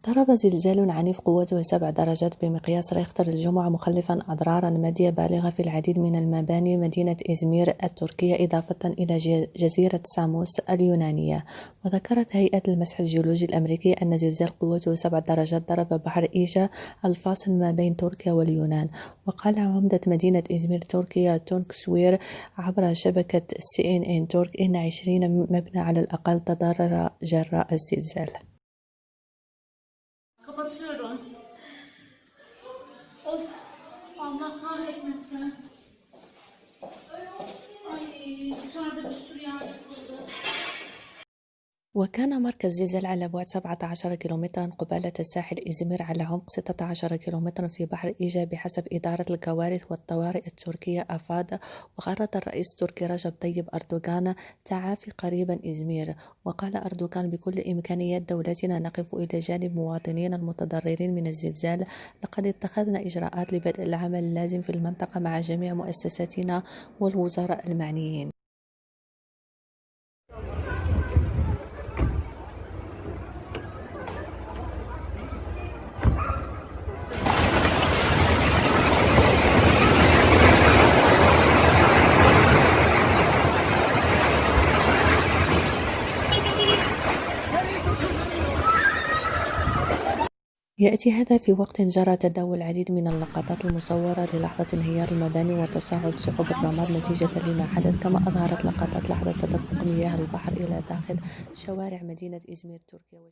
ضرب زلزال عنيف قوته 7 درجات بمقياس ريختر الجمعة مخلفا أضرارا مادية بالغة في العديد من المباني مدينة إزمير التركية إضافة إلى جزيرة ساموس اليونانية. وذكرت هيئة المسح الجيولوجي الأمريكية أن زلزال قوته 7 درجات ضرب بحر إيجا الفاصل ما بين تركيا واليونان. وقال عمدة مدينة إزمير تركيا تونك سوير عبر شبكة CNN ترك إن 20 مبنى على الأقل تضرر جراء الزلزال. Kapatıyorum. Of, Allah kahretmesin. Ay, dışarıda bir sürü yer yıkıldı. وكان مركز زلزال على بعد 17 كيلومترا قبالة الساحل إزمير على عمق 16 كيلومترا في بحر إيجا بحسب إدارة الكوارث والطوارئ التركية أفاد. وغرد الرئيس التركي رجب طيب أردوغان تعافي قريبا إزمير. وقال أردوغان بكل إمكانيات دولتنا نقف إلى جانب مواطنين المتضررين من الزلزال. لقد اتخذنا إجراءات لبدء العمل اللازم في المنطقة مع جميع مؤسساتنا والوزراء المعنيين. يأتي هذا في وقت جرى تداول العديد من اللقطات المصورة للحظة انهيار المباني وتصاعد سحب الرماد نتيجة لما حدث، كما أظهرت لقطات لحظة تدفق مياه البحر إلى داخل شوارع مدينة إزمير تركيا.